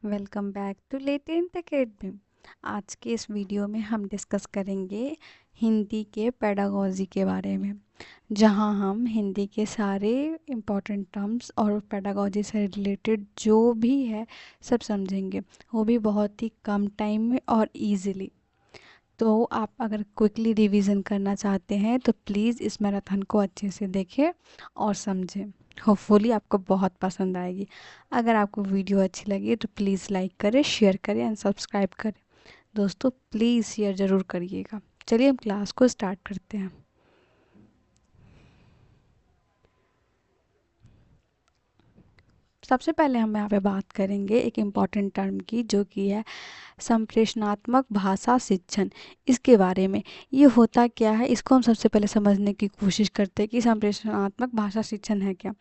Welcome back to Latent Academy. आज के इस वीडियो में हम डिस्कस करेंगे हिंदी के पेडागोजी के बारे में, जहां हम हिंदी के सारे इम्पोर्टेंट टर्म्स और पेडागोजी से रिलेटेड जो भी है सब समझेंगे, वो भी बहुत ही कम टाइम में और इजीली। तो आप अगर क्विकली रिवीजन करना चाहते हैं तो प्लीज़ इस मैराथन को अच्छे से देखें और समझें। होपफुली आपको बहुत पसंद आएगी। अगर आपको वीडियो अच्छी लगी तो प्लीज़ लाइक करें, शेयर करें एंड सब्सक्राइब करें। दोस्तों प्लीज़ शेयर ज़रूर करिएगा। चलिए हम क्लास को स्टार्ट करते हैं। सबसे पहले हम यहाँ पे बात करेंगे एक इम्पॉर्टेंट टर्म की, जो कि है संप्रेषणात्मक भाषा शिक्षण। इसके बारे में ये होता क्या है, इसको हम सबसे पहले समझने की कोशिश करते हैं कि संप्रेषणात्मक भाषा शिक्षण है क्या।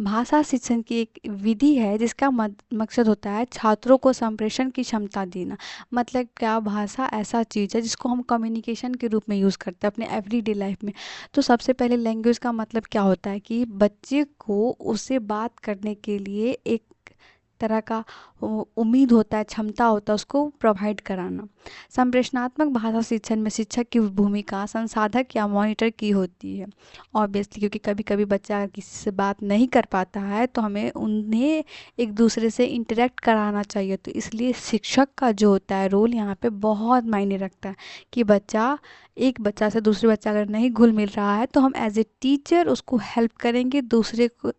भाषा शिक्षण की एक विधि है जिसका मकसद होता है छात्रों को संप्रेषण की क्षमता देना। मतलब क्या, भाषा ऐसा चीज़ है जिसको हम कम्युनिकेशन के रूप में यूज़ करते हैं अपने एवरीडे लाइफ में। तो सबसे पहले लैंग्वेज का मतलब क्या होता है कि बच्चे को उससे बात करने के लिए एक तरह का उम्मीद होता है, क्षमता होता है उसको प्रोवाइड कराना। संप्रेषणात्मक भाषा शिक्षण में शिक्षक की भूमिका संसाधक या मॉनिटर की होती है। ऑब्वियसली, क्योंकि कभी कभी बच्चा अगर किसी से बात नहीं कर पाता है तो हमें उन्हें एक दूसरे से इंटरेक्ट कराना चाहिए। तो इसलिए शिक्षक का जो होता है रोल यहाँ पे बहुत मायने रखता है कि एक बच्चा से दूसरे बच्चा अगर नहीं घुल मिल रहा है तो हम एज ए टीचर उसको हेल्प करेंगे दूसरे को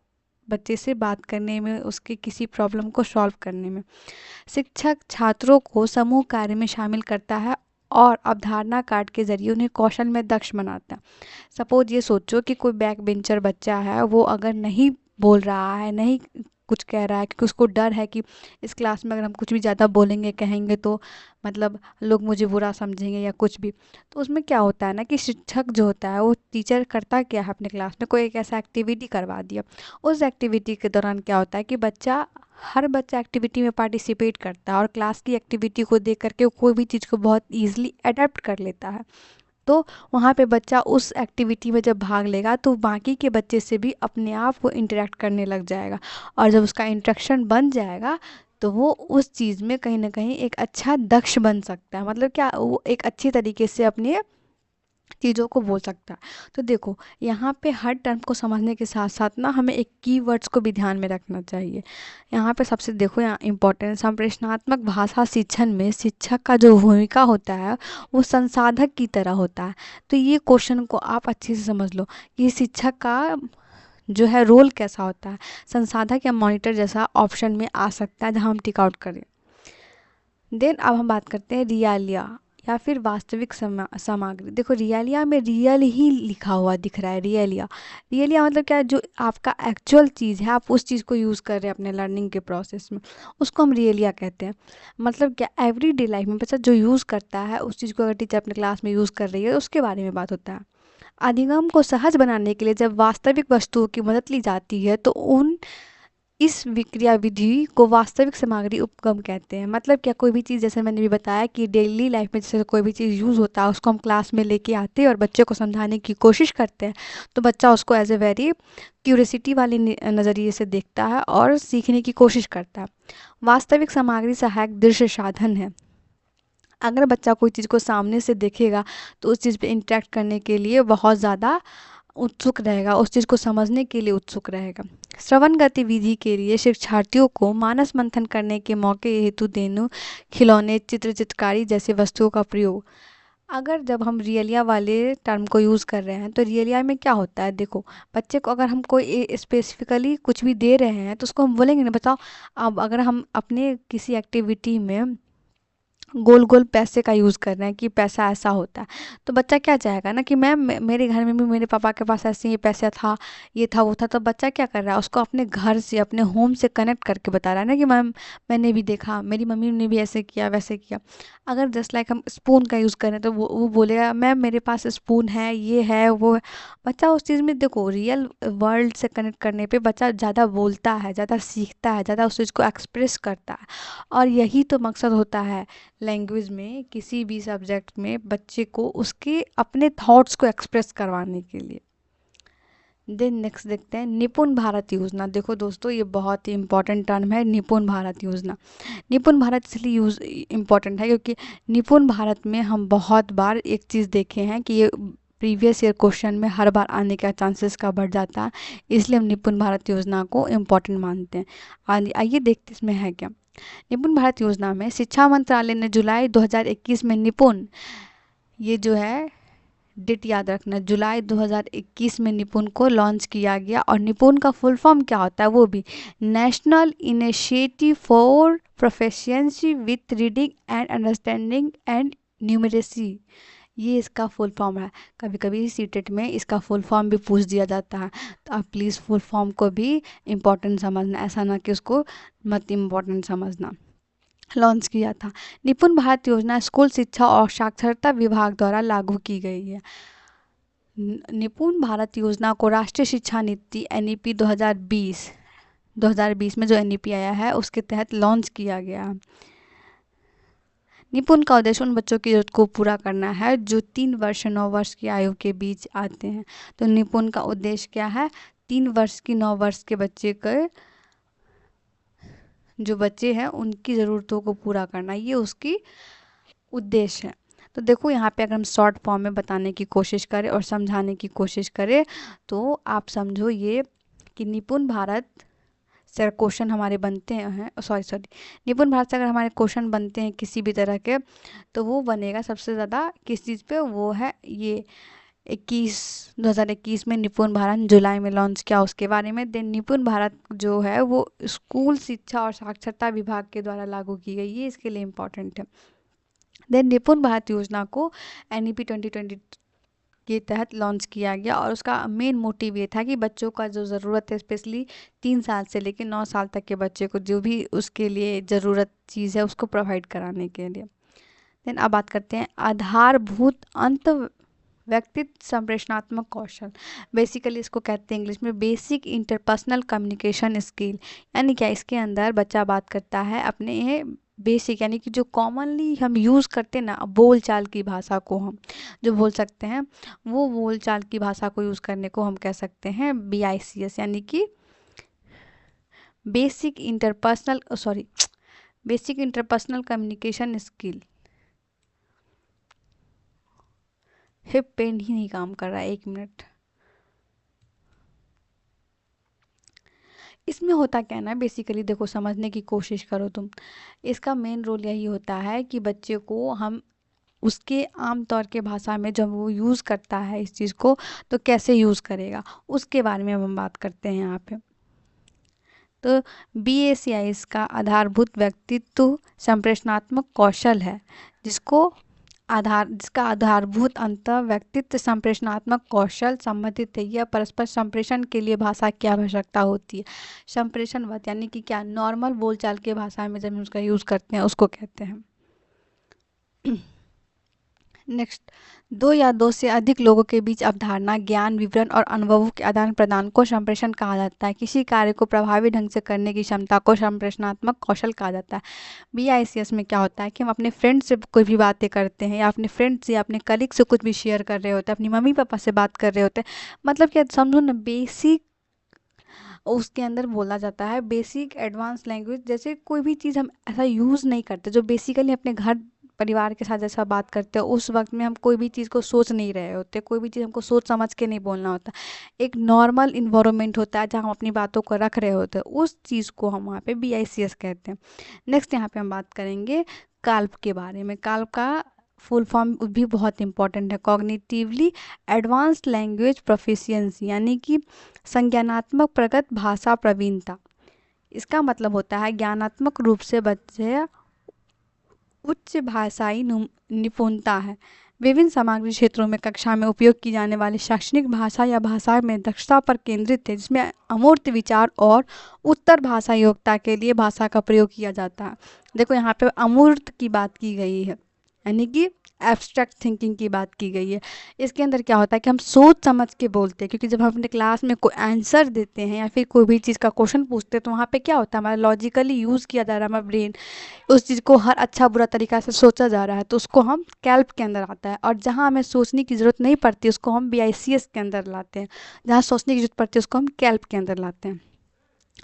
बच्चे से बात करने में, उसके किसी प्रॉब्लम को सॉल्व करने में। शिक्षक छात्रों को समूह कार्य में शामिल करता है और अवधारणा कार्ड के जरिए उन्हें कौशल में दक्ष बनाता है। सपोज ये सोचो कि कोई बैक बेंचर बच्चा है, वो अगर नहीं बोल रहा है, नहीं कुछ कह रहा है क्योंकि उसको डर है कि इस क्लास में अगर हम कुछ भी ज़्यादा बोलेंगे कहेंगे तो मतलब लोग मुझे बुरा समझेंगे या कुछ भी। तो उसमें क्या होता है ना कि शिक्षक जो होता है वो टीचर करता क्या है, अपने क्लास में कोई एक ऐसा एक्टिविटी करवा दिया। उस एक्टिविटी के दौरान क्या होता है कि हर बच्चा एक्टिविटी में पार्टिसिपेट करता है और क्लास की एक्टिविटी को देख करके वो कोई भी चीज़ को बहुत ईजिली अडेप्ट कर लेता है। तो वहाँ पे बच्चा उस एक्टिविटी में जब भाग लेगा तो बाकी के बच्चे से भी अपने आप वो इंटरेक्ट करने लग जाएगा। और जब उसका इंटरेक्शन बन जाएगा तो वो उस चीज़ में कहीं ना कहीं एक अच्छा दक्ष बन सकता है। मतलब क्या, वो एक अच्छी तरीके से अपने चीज़ों को बोल सकता है। तो देखो, यहाँ पे हर टर्म को समझने के साथ साथ ना हमें एक कीवर्ड्स को भी ध्यान में रखना चाहिए। यहाँ पे सबसे देखो, यहाँ इम्पोर्टेंट संप्रेषणात्मक भाषा शिक्षण में शिक्षक का जो भूमिका होता है वो संसाधक की तरह होता है। तो ये क्वेश्चन को आप अच्छे से समझ लो कि शिक्षक का जो है रोल कैसा होता है। संसाधक या मॉनिटर जैसा ऑप्शन में आ सकता है जहाँ हम टिक आउट करें। देन अब हम बात करते हैं रियालिया या फिर वास्तविक सामग्री। देखो, रियालिया में रियल ही लिखा हुआ दिख रहा है। रियलिया रियलिया मतलब क्या है, जो आपका एक्चुअल चीज़ है आप उस चीज़ को यूज़ कर रहे हैं अपने लर्निंग के प्रोसेस में, उसको हम रियलिया कहते हैं। मतलब क्या, एवरीडे लाइफ में बच्चा जो यूज़ करता है उस चीज़ को अगर टीचर अपने क्लास में यूज़ कर रही है उसके बारे में बात होता है। अधिगम को सहज बनाने के लिए जब वास्तविक वस्तुओं की मदद ली जाती है तो उन इस विक्रिया विधि को वास्तविक सामग्री उपगम कहते हैं। मतलब क्या, कोई भी चीज़, जैसे मैंने भी बताया कि डेली लाइफ में जैसे कोई भी चीज़ यूज़ होता है उसको हम क्लास में लेके आते हैं और बच्चे को समझाने की कोशिश करते हैं, तो बच्चा उसको एज ए वेरी क्यूरियोसिटी वाले नज़रिए से देखता है और सीखने की कोशिश करता है। वास्तविक सामग्री सहायक दृश्य साधन है। अगर बच्चा कोई चीज़ को सामने से देखेगा तो उस चीज़ पे इंटरेक्ट करने के लिए बहुत ज़्यादा उत्सुक रहेगा, उस चीज़ को समझने के लिए उत्सुक रहेगा। श्रवण गतिविधि के लिए शिक्षार्थियों को मानस मंथन करने के मौके हेतु देनु, खिलौने, चित्रकारी जैसे वस्तुओं का प्रयोग। अगर जब हम रियलिया वाले टर्म को यूज़ कर रहे हैं तो रियलिया में क्या होता है, देखो, बच्चे को अगर हम कोई स्पेसिफिकली कुछ भी दे रहे हैं तो उसको हम बोलेंगे ना, बताओ अब अगर हम अपने किसी एक्टिविटी में गोल गोल पैसे का यूज़ कर रहे हैं कि पैसा ऐसा होता है, तो बच्चा क्या चाहेगा ना कि मैम मेरे घर में भी मेरे पापा के पास ऐसे ये पैसा था, ये था, वो था। तो बच्चा क्या कर रहा है, उसको अपने घर से, अपने होम से कनेक्ट करके बता रहा है ना कि मैम मैंने भी देखा, मेरी मम्मी ने भी ऐसे किया वैसे किया। अगर जस्ट लाइक हम स्पून का यूज़ करें तो वो बोलेगा मैम मेरे पास स्पून है, ये है, वो है। बच्चा उस चीज़ में, देखो, रियल वर्ल्ड से कनेक्ट करने पे बच्चा ज़्यादा बोलता है, ज़्यादा सीखता है, ज़्यादा उस चीज़ को एक्सप्रेस करता है। और यही तो मकसद होता है लैंग्वेज में, किसी भी सब्जेक्ट में बच्चे को उसके अपने थॉट्स को एक्सप्रेस करवाने के लिए। देन नेक्स्ट देखते हैं निपुण भारत योजना। देखो दोस्तों, ये बहुत ही इंपॉर्टेंट टर्म है, निपुण भारत योजना। निपुण भारत इसलिए यूज इम्पॉर्टेंट है क्योंकि निपुण भारत में हम बहुत बार एक चीज़ देखे हैं कि ये प्रीवियस ईयर क्वेश्चन में हर बार आने का चांसेस का बढ़ जाता है, इसलिए हम निपुण भारत योजना को इम्पॉर्टेंट मानते हैं। आइए देखते इसमें है क्या। निपुण भारत योजना में शिक्षा मंत्रालय ने जुलाई 2021 में निपुण, ये जो है डेट याद रखना, जुलाई 2021 में निपुण को लॉन्च किया गया। और निपुण का फुल फॉर्म क्या होता है वो भी, national initiative for proficiency with reading and understanding and numeracy, ये इसका फुल फॉर्म है। कभी कभी सीटेट में इसका फुल फॉर्म भी पूछ दिया जाता है, तो आप प्लीज़ फुल फॉर्म को भी इम्पोर्टेंट समझना, ऐसा ना कि उसको मत इम्पोर्टेंट समझना। लॉन्च किया था। निपुण भारत योजना स्कूल शिक्षा और साक्षरता विभाग द्वारा लागू की गई है। निपुण भारत योजना को राष्ट्रीय शिक्षा नीति NEP 2020 में जो NEP आया है उसके तहत लॉन्च किया गया। निपुण का उद्देश्य उन बच्चों की जरूरत को पूरा करना है जो 3 वर्ष से 9 वर्ष की आयु के बीच आते हैं। तो निपुण का उद्देश्य क्या है, 3 वर्ष की 9 वर्ष के बच्चे के जो बच्चे हैं उनकी ज़रूरतों को पूरा करना, ये उसकी उद्देश्य है। तो देखो यहाँ पे अगर हम शॉर्ट फॉर्म में बताने की कोशिश करें और समझाने की कोशिश करें तो आप समझो ये कि निपुण भारत से क्वेश्चन हमारे बनते हैं, सॉरी निपुण भारत से अगर हमारे क्वेश्चन बनते हैं किसी भी तरह के, तो वो बनेगा सबसे ज़्यादा किस चीज़ पे, वो है ये 2021 में निपुण भारत जुलाई में लॉन्च किया उसके बारे में। देन निपुण भारत जो है वो स्कूल शिक्षा और साक्षरता विभाग के द्वारा लागू की गई, ये इसके लिए इम्पोर्टेंट है। देन निपुण भारत योजना को NEP 2020 के तहत लॉन्च किया गया और उसका मेन मोटिव ये था कि बच्चों का जो ज़रूरत है, स्पेशली 3 साल से लेकर 9 साल तक के बच्चे को जो भी उसके लिए ज़रूरत चीज़ है उसको प्रोवाइड कराने के लिए। देन अब बात करते हैं आधारभूत अंत व्यक्तित्व संप्रेषणात्मक कौशल। बेसिकली इसको कहते हैं इंग्लिश में बेसिक इंटरपर्सनल कम्युनिकेशन स्किल। यानी क्या, इसके अंदर बच्चा बात करता है अपने बेसिक, यानी कि जो कॉमनली हम यूज़ करते हैं ना, बोल चाल की भाषा को हम जो बोल सकते हैं, वो बोल चाल की भाषा को यूज़ करने को हम कह सकते हैं BICS, यानी कि बेसिक इंटरपर्सनल कम्युनिकेशन स्किल। हिप पेन ही नहीं काम कर रहा है, 1 मिनट। इसमें होता क्या है ना, बेसिकली देखो समझने की कोशिश करो तुम, इसका मेन रोल यही होता है कि बच्चे को हम उसके आम तौर के भाषा में जब वो यूज़ करता है इस चीज़ को तो कैसे यूज़ करेगा उसके बारे में हम बात करते हैं यहाँ पे। तो BACIS का आधारभूत व्यक्तित्व संप्रेषणात्मक कौशल है, जिसका आधारभूत अंतर व्यक्तित्व संप्रेषणात्मक कौशल संबंधित है। यह परस्पर संप्रेषण के लिए भाषा की आवश्यकता होती है। संप्रेषणवत यानी कि क्या, नॉर्मल बोलचाल के भाषा में जब हम उसका यूज़ करते हैं उसको कहते हैं। नेक्स्ट, 2 या 2 से अधिक लोगों के बीच अवधारणा, ज्ञान, विवरण और अनुभवों के आदान प्रदान को संप्रेषण कहा जाता है। किसी कार्य को प्रभावी ढंग से करने की क्षमता को संप्रेषणात्मक कौशल कहा जाता है। BICS में क्या होता है कि हम अपने फ्रेंड से कोई भी बातें करते हैं या अपने फ्रेंड से या अपने कलीग से कुछ भी शेयर कर रहे होते हैं, अपनी मम्मी पापा से बात कर रहे होते हैं, मतलब क्या समझो ना, बेसिक उसके अंदर बोला जाता है बेसिक एडवांस लैंग्वेज। जैसे कोई भी चीज़ हम ऐसा यूज़ नहीं करते जो बेसिकली अपने घर परिवार के साथ जैसा बात करते हैं, उस वक्त में हम कोई भी चीज़ को सोच नहीं रहे होते, कोई भी चीज़ हमको सोच समझ के नहीं बोलना होता, एक नॉर्मल इन्वायरमेंट होता है जहाँ हम अपनी बातों को रख रहे होते हैं, उस चीज़ को हम वहाँ पे BICS कहते हैं। नेक्स्ट यहाँ पे हम बात करेंगे काल्प के बारे में। काल्प का फुल फॉर्म भी बहुत इंपॉर्टेंट है, कॉग्निटिवली एडवांस्ड लैंग्वेज प्रोफिशिएंसी, यानी कि संज्ञानात्मक प्रगत भाषा प्रवीणता। इसका मतलब होता है ज्ञानात्मक रूप से बच्चे उच्च भाषाई निपुणता है। विभिन्न सामग्री क्षेत्रों में कक्षा में उपयोग की जाने वाली शैक्षणिक भाषा या भाषा में दक्षता पर केंद्रित है, जिसमें अमूर्त विचार और उत्तर भाषा योग्यता के लिए भाषा का प्रयोग किया जाता है। देखो यहाँ पे अमूर्त की बात की गई है, यानी कि एब्स्ट्रैक्ट थिंकिंग की बात की गई है। इसके अंदर क्या होता है कि हम सोच समझ के बोलते हैं, क्योंकि जब हम अपने क्लास में कोई आंसर देते हैं या फिर कोई भी चीज़ का क्वेश्चन पूछते हैं तो वहाँ पे क्या होता है, हमारा लॉजिकली यूज़ किया जा रहा है हमारा ब्रेन, उस चीज़ को हर अच्छा बुरा तरीका से सोचा जा रहा है तो उसको हम कैल्प के अंदर आता है, और जहाँ हमें सोचने की ज़रूरत नहीं पड़ती उसको हम BICS के अंदर लाते हैं, जहाँ सोचने की ज़रूरत पड़ती है उसको हम कैल्प के अंदर लाते हैं।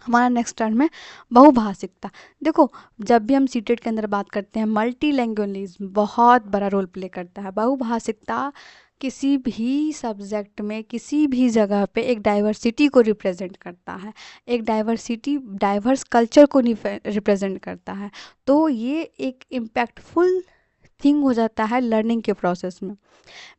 हमारा नेक्स्ट टर्म है बहुभाषिकता। देखो, जब भी हम सीटेट के अंदर बात करते हैं, मल्टीलैंग्वेजलिज्म बहुत बड़ा रोल प्ले करता है। बहुभाषिकता किसी भी सब्जेक्ट में किसी भी जगह पे एक डाइवर्सिटी को रिप्रेजेंट करता है, एक डाइवर्स कल्चर को रिप्रेजेंट करता है। तो ये एक इम्पैक्टफुल थिंग हो जाता है लर्निंग के प्रोसेस में।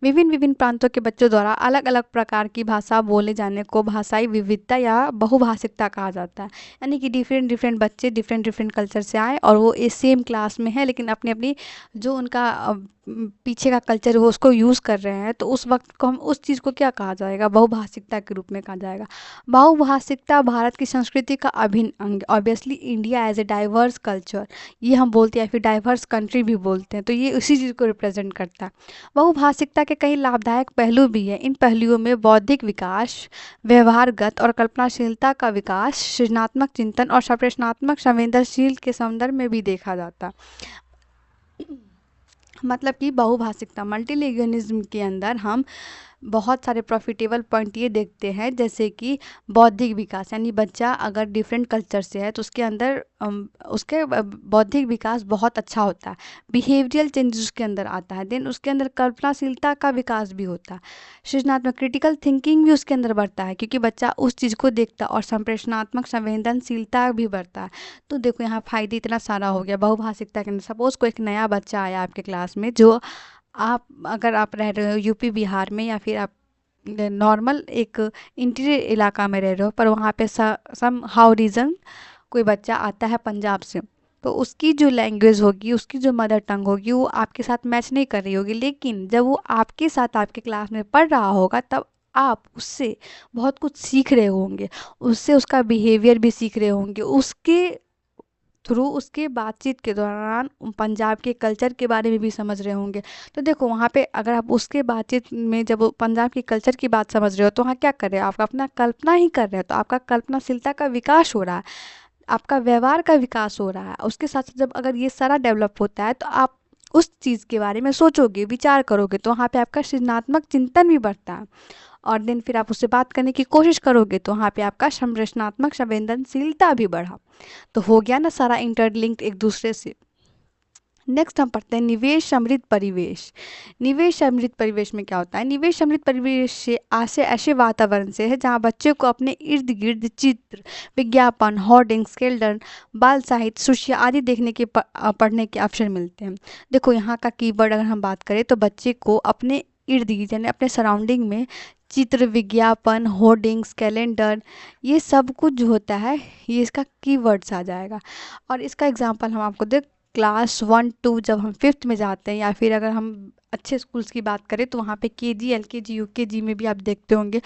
विभिन्न विभिन्न प्रांतों के बच्चों द्वारा अलग अलग प्रकार की भाषा बोले जाने को भाषाई विविधता या बहुभाषिकता कहा जाता है। यानी कि डिफरेंट डिफरेंट बच्चे डिफरेंट डिफरेंट कल्चर से आए और वो इस सेम क्लास में है, लेकिन अपनी अपनी जो उनका पीछे का कल्चर है वो उसको यूज़ कर रहे हैं, तो उस वक्त को हम उस चीज़ को क्या कहा जाएगा, बहुभाषिकता के रूप में कहा जाएगा। बहुभाषिकता भारत की संस्कृति का अभिन्न अंग। Obviously India as a diverse culture, ये हम बोलते हैं, या फिर डाइवर्स कंट्री भी बोलते हैं, तो ये उसी चीज़ को रिप्रेजेंट करता है। बहुभाषिकता के कई लाभदायक पहलू भी हैं। इन पहलुओं में बौद्धिक विकास, व्यवहारगत और कल्पनाशीलता का विकास, सृजनात्मक चिंतन और संप्रेषणात्मक संवेदनशील के संदर्भ में भी देखा जाता है। मतलब कि बहुभाषिकता मल्टीलिंगुअलिज्म के अंदर हम बहुत सारे प्रॉफिटेबल पॉइंट ये देखते हैं, जैसे कि बौद्धिक विकास, यानी बच्चा अगर डिफरेंट कल्चर से है तो उसके अंदर उसके बौद्धिक विकास बहुत अच्छा होता है। बिहेवियरल चेंजेस उसके अंदर आता है। देन उसके अंदर कल्पनाशीलता का विकास भी होता है। सृजनात्मक क्रिटिकल थिंकिंग भी उसके अंदर बढ़ता है, क्योंकि बच्चा उस चीज़ को देखता है, और संप्रेषणात्मक संवेदनशीलता भी बढ़ता है। तो देखो यहाँ फ़ायदे इतना सारा हो गया बहुभाषिकता के अंदर। सपोज़ कोई एक नया बच्चा आया आपके क्लास में, जो अगर आप रह रहे हो यूपी बिहार में, या फिर आप नॉर्मल एक इंटीरियर इलाका में रह रहे हो, पर वहाँ पे सम हाउ रीज़न कोई बच्चा आता है पंजाब से, तो उसकी जो लैंग्वेज होगी, उसकी जो मदर टंग होगी, वो आपके साथ मैच नहीं कर रही होगी। लेकिन जब वो आपके साथ आपके क्लास में पढ़ रहा होगा, तब आप उससे बहुत कुछ सीख रहे होंगे, उससे उसका बिहेवियर भी सीख रहे होंगे, उसके थ्रू उसके बातचीत के दौरान पंजाब के कल्चर के बारे में भी समझ रहे होंगे। तो देखो वहाँ पे अगर आप उसके बातचीत में जब वो पंजाब के कल्चर की बात समझ रहे हो, तो वहाँ क्या कर रहे हो, आप अपना कल्पना ही कर रहे हो, तो आपका कल्पनाशीलता का विकास हो रहा है, आपका व्यवहार का विकास हो रहा है। उसके साथ साथ जब अगर ये सारा डेवलप होता है, तो आप उस चीज़ के बारे में सोचोगे, विचार करोगे, तो वहाँ पे आपका सृजनात्मक चिंतन भी बढ़ता है। और देन फिर आप उससे बात करने की कोशिश करोगे, तो वहाँ पे आपका संप्रेषणात्मक संवेदनशीलता भी बढ़ा। तो हो गया ना सारा इंटरलिंक्ड एक दूसरे से। नेक्स्ट हम पढ़ते हैं निवेश समृद्ध परिवेश। निवेश समृद्ध परिवेश में क्या होता है? निवेश समृद्ध परिवेश से आशय ऐसे वातावरण से है जहाँ बच्चे को अपने इर्द गिर्द चित्र, विज्ञापन, होर्डिंग्स, कैलेंडर, बाल साहित्य, सूचियाँ आदि देखने के पढ़ने के अवसर मिलते हैं। देखो यहाँ का कीवर्ड अगर हम बात करें, तो बच्चे को अपने इर्द गिर्द यानी अपने सराउंडिंग में चित्र, विज्ञापन, होर्डिंग्स, कैलेंडर, ये सब कुछ जो होता है, ये इसका कीवर्ड्स आ जाएगा। और इसका एग्जांपल हम आपको दे, क्लास 1-2 जब हम 5th में जाते हैं, या फिर अगर हम अच्छे स्कूल्स की बात करें, तो वहाँ पे KG, LKG, UKG में भी आप देखते होंगे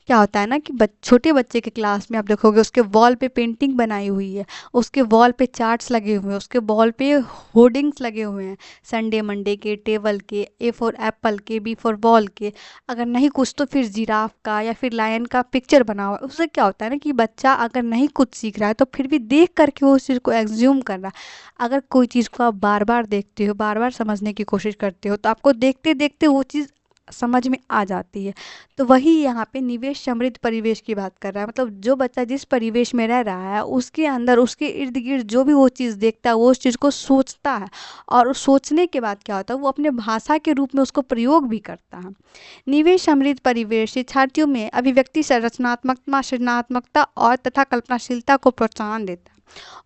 क्या होता है ना कि छोटे बच्चे के क्लास में आप देखोगे उसके वॉल पे पेंटिंग बनाई हुई है, उसके वॉल पे चार्ट्स लगे हुए हैं, उसके वॉल पे होर्डिंग्स लगे हुए हैं, संडे मंडे के, टेबल के, A फॉर एप्पल के, B फॉर बॉल के, अगर नहीं कुछ तो फिर जिराफ का या फिर लायन का पिक्चर बना हुआ है। उससे क्या होता है ना कि बच्चा अगर नहीं कुछ सीख रहा है, तो फिर भी देख करके वो उस चीज़ को एग्ज्यूम कर रहा है। अगर कोई चीज़ को आप बार बार देखते हो, बार बार समझने की कोशिश करते हो, तो आपको देखते देखते वो चीज़ समझ में आ जाती है। तो वही यहाँ पे निवेश समृद्ध परिवेश की बात कर रहा है। मतलब जो बच्चा जिस परिवेश में रह रहा है, उसके अंदर उसके इर्द गिर्द जो भी वो चीज़ देखता है, वो उस चीज़ को सोचता है, और उस सोचने के बाद क्या होता है, वो अपने भाषा के रूप में उसको प्रयोग भी करता है। निवेश समृद्ध परिवेश शिक्षार्थियों में अभिव्यक्ति रचनात्मकता, सृजनात्मकता और तथा कल्पनाशीलता को प्रोत्साहन देता है।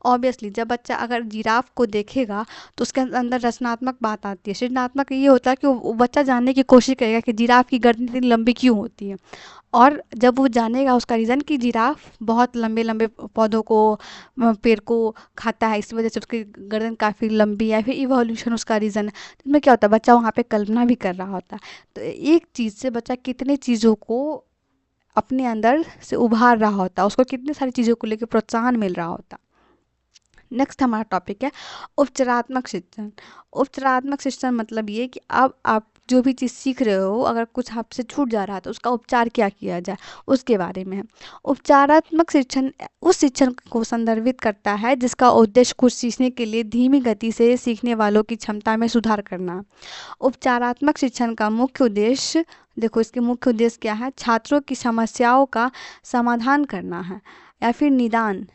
ऑब्वियसली जब बच्चा अगर जिराफ को देखेगा, तो उसके अंदर रचनात्मक बात आती है। सृजनात्मक ये होता है कि वो बच्चा जानने की कोशिश करेगा कि जिराफ की गर्दन इतनी लंबी क्यों होती है, और जब वो जानेगा उसका रीज़न कि जिराफ बहुत लंबे लंबे पौधों को, पेड़ को खाता है, इस वजह से उसकी गर्दन काफ़ी लंबी है, फिर इवोल्यूशन उसका रीज़न है। तो इसमें क्या होता है, बच्चा वहाँ पे कल्पना भी कर रहा होता है। तो एक चीज़ से बच्चा कितने चीज़ों को अपने अंदर से उभार रहा होता है, उसको कितनी सारी चीज़ों को लेकर प्रोत्साहन मिल रहा होता है। नेक्स्ट हमारा टॉपिक है उपचारात्मक शिक्षण। उपचारात्मक शिक्षण मतलब ये कि अब आप जो भी चीज़ सीख रहे हो, अगर कुछ आपसे छूट जा रहा है तो उसका उपचार क्या किया जाए, उसके बारे में है। उपचारात्मक शिक्षण उस शिक्षण को संदर्भित करता है जिसका उद्देश्य कुछ सीखने के लिए धीमी गति से सीखने वालों की क्षमता में सुधार करना। उपचारात्मक शिक्षण का मुख्य उद्देश्य, देखो इसके मुख्य उद्देश्य क्या है, छात्रों की समस्याओं का समाधान करना है या फिर निदान।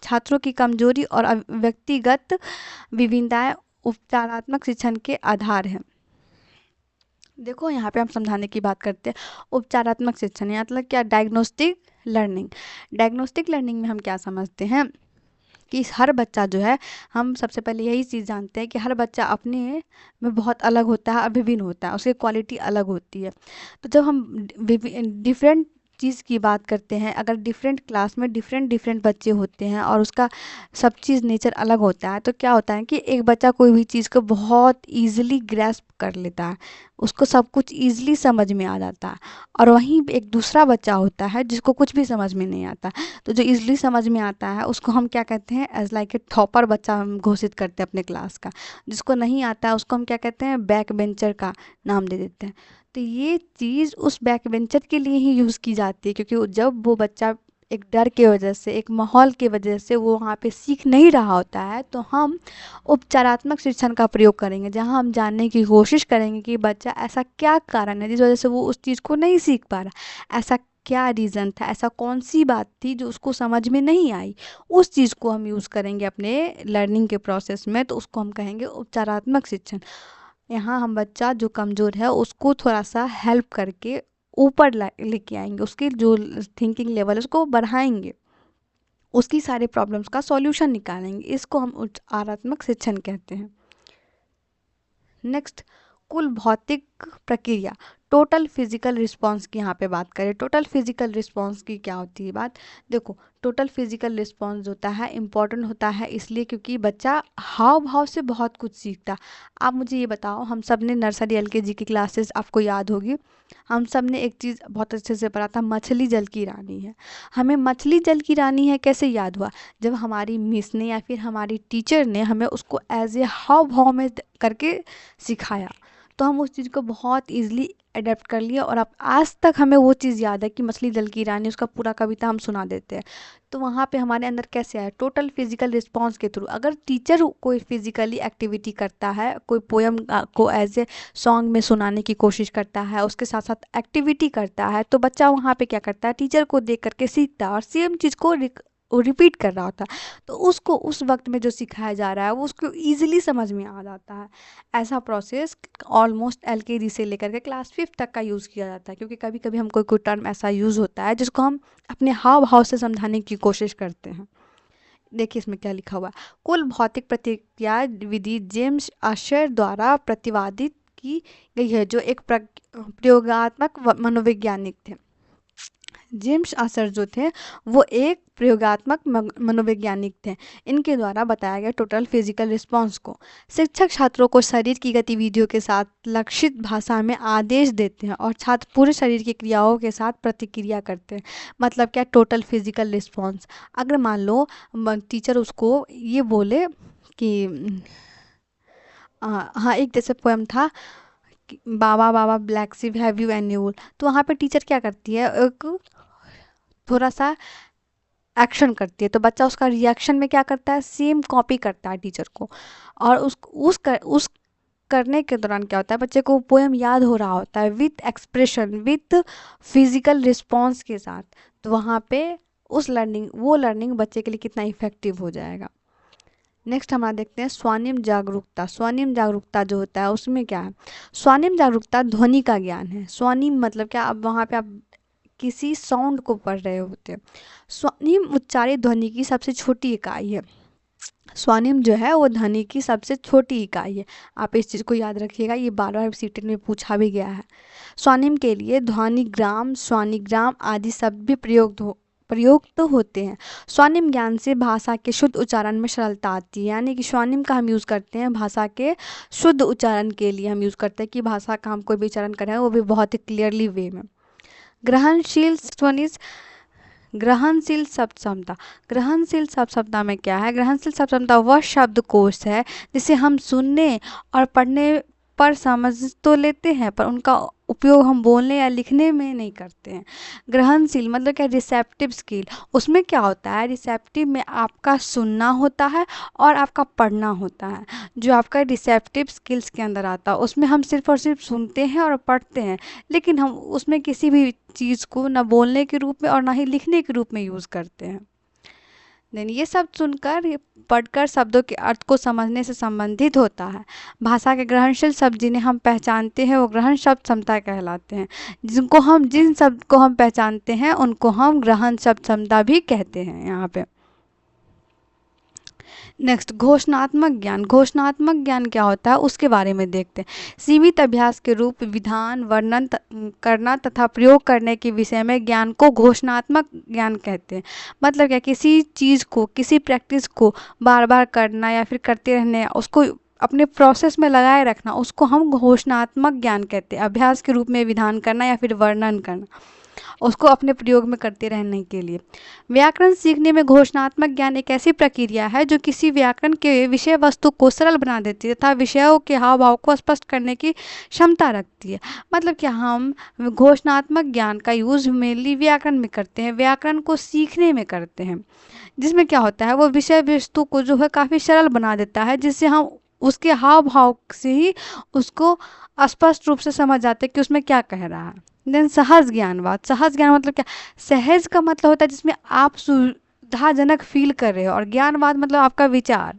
छात्रों की कमजोरी और व्यक्तिगत विभिन्नताएं उपचारात्मक शिक्षण के आधार हैं। देखो यहाँ पे हम समझाने की बात करते हैं। उपचारात्मक शिक्षण मतलब क्या, डायग्नोस्टिक लर्निंग। डायग्नोस्टिक लर्निंग में हम क्या समझते हैं कि हर बच्चा जो है, हम सबसे पहले यही चीज़ जानते हैं कि हर बच्चा अपने में बहुत अलग होता है और विभिन्न होता है, उसकी क्वालिटी अलग होती है। तो जब हम डिफरेंट चीज़ की बात करते हैं, अगर डिफरेंट क्लास में डिफरेंट बच्चे होते हैं और उसका सब चीज़ नेचर अलग होता है, तो क्या होता है कि एक बच्चा कोई भी चीज़ को बहुत ईजिली ग्रैस्प कर लेता है, उसको सब कुछ ईजिली समझ में आ जाता है, और वहीं एक दूसरा बच्चा होता है जिसको कुछ भी समझ में नहीं आता। तो जो ईजिली समझ में आता है उसको हम क्या कहते हैं, एज लाइक ए टॉपर बच्चा हम घोषित करते हैं अपने क्लास का। जिसको नहीं आता है उसको हम क्या कहते हैं, बैक बेंचर का नाम दे देते हैं। तो ये चीज़ उस बैक बेंचर के लिए ही यूज़ की जाती है, क्योंकि जब वो बच्चा एक डर के वजह से, एक माहौल की वजह से वो वहाँ पे सीख नहीं रहा होता है, तो हम उपचारात्मक शिक्षण का प्रयोग करेंगे, जहाँ हम जानने की कोशिश करेंगे कि बच्चा ऐसा क्या कारण है जिस वजह से वो उस चीज़ को नहीं सीख पा रहा, ऐसा क्या रीज़न था, ऐसा कौन सी बात थी जो उसको समझ में नहीं आई। उस चीज़ को हम यूज़ करेंगे अपने लर्निंग के प्रोसेस में, तो उसको हम कहेंगे उपचारात्मक शिक्षण। यहाँ हम बच्चा जो कमज़ोर है उसको थोड़ा सा हेल्प करके ऊपर लेके आएंगे, उसकी जो थिंकिंग लेवल है उसको बढ़ाएंगे, उसकी सारे प्रॉब्लम्स का सॉल्यूशन निकालेंगे। इसको हम उपचारात्मक शिक्षण कहते हैं। नेक्स्ट, कुल भौतिक प्रक्रिया, टोटल फिजिकल रिस्पांस की यहाँ पे बात करें। टोटल फिजिकल रिस्पांस की क्या होती है बात, देखो टोटल फिजिकल रिस्पांस होता है इम्पॉर्टेंट होता है इसलिए क्योंकि बच्चा हाव भाव से बहुत कुछ सीखता। आप मुझे ये बताओ, हम सब ने नर्सरी LKG की क्लासेस आपको याद होगी, हम सब ने एक चीज़ बहुत अच्छे से पढ़ा था, मछली जल की रानी है। हमें मछली जल की रानी है कैसे याद हुआ, जब हमारी मिस ने या फिर हमारी टीचर ने हमें उसको एज ए हाव भाव में करके सिखाया, तो हम उस चीज़ को बहुत ईजिली अडेप्ट कर लिया, और अब आज तक हमें वो चीज़ याद है कि मछली जल की रानी, उसका पूरा कविता हम सुना देते हैं। तो वहाँ पे हमारे अंदर कैसे आया, टोटल फिजिकल रिस्पांस के थ्रू। अगर टीचर कोई फिजिकली एक्टिविटी करता है, कोई पोयम को एज ए सॉन्ग में सुनाने की कोशिश करता है, उसके साथ साथ एक्टिविटी करता है, तो बच्चा वहाँ पे क्या करता है, टीचर को देख करके सीखता है और सेम चीज़ को रिपीट कर रहा होता है, तो उसको उस वक्त में जो सिखाया जा रहा है वो उसको ईजिली समझ में आ जाता है। ऐसा प्रोसेस ऑलमोस्ट LKG से लेकर के क्लास 5 तक का यूज़ किया जाता है, क्योंकि कभी कभी हमको कोई टर्म ऐसा यूज़ होता है जिसको हम अपने हाव भाव से समझाने की कोशिश करते हैं। देखिए इसमें क्या लिखा हुआ है, कुल भौतिक प्रतिक्रिया विधि जेम्स अशर द्वारा प्रतिवादित की गई है, जो एक प्रयोगात्मक मनोवैज्ञानिक थे। जेम्स आसर जो थे वो एक प्रयोगात्मक मनोवैज्ञानिक थे। इनके द्वारा बताया गया टोटल फिजिकल रिस्पांस को शिक्षक छात्रों को शरीर की गतिविधियों के साथ लक्षित भाषा में आदेश देते हैं और छात्र पूरे शरीर की क्रियाओं के साथ प्रतिक्रिया करते हैं। मतलब क्या, टोटल फिजिकल रिस्पांस। अगर मान लो टीचर उसको ये बोले कि हाँ, एक जैसे पोएम था, baa baa black sheep have you any wool, तो वहाँ पे टीचर क्या करती है, एक थोड़ा सा एक्शन करती है, तो बच्चा उसका रिएक्शन में क्या करता है, सेम कॉपी करता है टीचर को, और उस करने के दौरान क्या होता है, बच्चे को पोएम याद हो रहा होता है with expression, with physical response के साथ। तो वहाँ पे वो लर्निंग बच्चे के लिए कितना इफेक्टिव हो जाएगा। नेक्स्ट हमारा देखते हैं स्वर्णिम जागरूकता। स्वर्णिम जागरूकता जो होता है उसमें क्या है, स्वर्णिम जागरूकता ध्वनि का ज्ञान है। स्वर्णिम मतलब क्या, अब वहाँ पे आप किसी साउंड को पढ़ रहे होते हैं। स्वर्णिम उच्चारित ध्वनि की सबसे छोटी इकाई है। स्वर्णिम जो है वो ध्वनि की सबसे छोटी इकाई है। आप इस चीज़ को याद रखिएगा, ये बार बार सीटेट में पूछा भी गया है। स्वर्णिम के लिए ध्वनिग्राम, स्वनिग्राम आदि शब्द भी प्रयुक्त होते हैं। स्वर्णिम ज्ञान से भाषा के शुद्ध उच्चारण में सरलता आती है, यानी कि स्वर्णिम का हम यूज़ करते हैं भाषा के शुद्ध उच्चारण के लिए, हम यूज़ करते हैं कि भाषा का हम कोई भी उच्चारण करें वो भी बहुत ही क्लियरली वे में। ग्रहणशील ध्वनि, ग्रहणशील शब्द क्षमता। ग्रहणशील शब्द क्षमता में क्या है, ग्रहणशील शब्द क्षमता वह शब्दकोश है जिसे हम सुनने और पढ़ने पर समझ तो लेते हैं, पर उनका उपयोग हम बोलने या लिखने में नहीं करते हैं। ग्रहणशील मतलब क्या, रिसेप्टिव स्किल, उसमें क्या होता है, रिसेप्टिव में आपका सुनना होता है और आपका पढ़ना होता है। जो आपका रिसेप्टिव स्किल्स के अंदर आता है उसमें हम सिर्फ और सिर्फ सुनते हैं और पढ़ते हैं, लेकिन हम उसमें किसी भी चीज़ को ना बोलने के रूप में और ना ही लिखने के रूप में यूज़ करते हैं। देन ये सब सुनकर, ये पढ़कर शब्दों के अर्थ को समझने से संबंधित होता है। भाषा के ग्रहणशील शब्द जिन्हें हम पहचानते हैं वो ग्रहण शब्द क्षमता कहलाते हैं। जिन शब्द को हम पहचानते हैं उनको हम ग्रहण शब्द क्षमता भी कहते हैं यहाँ पे। नेक्स्ट, घोषणात्मक ज्ञान। घोषणात्मक ज्ञान क्या होता है उसके बारे में देखते हैं। सीमित अभ्यास के रूप विधान वर्णन करना तथा प्रयोग करने के विषय में ज्ञान को घोषणात्मक ज्ञान कहते हैं। मतलब क्या, किसी चीज़ को, किसी प्रैक्टिस को बार बार करना या फिर करते रहने, उसको अपने प्रोसेस में लगाए रखना, उसको हम घोषणात्मक ज्ञान कहते हैं। अभ्यास के रूप में विधान करना या फिर वर्णन करना, उसको अपने प्रयोग में करते रहने के लिए। व्याकरण सीखने में घोषणात्मक ज्ञान एक ऐसी प्रक्रिया है जो किसी व्याकरण के विषय वस्तु को सरल बना देती है तथा विषयों के हाव भाव को स्पष्ट करने की क्षमता रखती है। मतलब क्या, हम घोषणात्मक ज्ञान का यूज़ मेनली व्याकरण में करते हैं, व्याकरण को सीखने में करते हैं, जिसमें क्या होता है वो विषय वस्तु को जो है काफ़ी सरल बना देता है, जिससे हम उसके हाव भाव से ही उसको स्पष्ट रूप से समझ जाते हैं कि उसमें क्या कह रहा है। देन सहज ज्ञानवाद। सहज ज्ञान मतलब क्या, सहज का मतलब होता है जिसमें आप सुविधाजनक फील कर रहे हो, और ज्ञानवाद मतलब आपका विचार।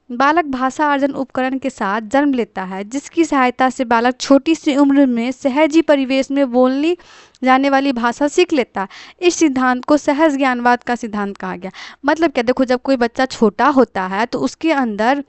बालक भाषा अर्जन उपकरण के साथ जन्म लेता है जिसकी सहायता से बालक छोटी सी उम्र में सहज ही परिवेश में बोलनी जाने वाली भाषा सीख लेता है। इस सिद्धांत को सहज ज्ञानवाद का सिद्धांत कहा गया। मतलब क्या, देखो जब कोई बच्चा छोटा होता है तो उसके अंदर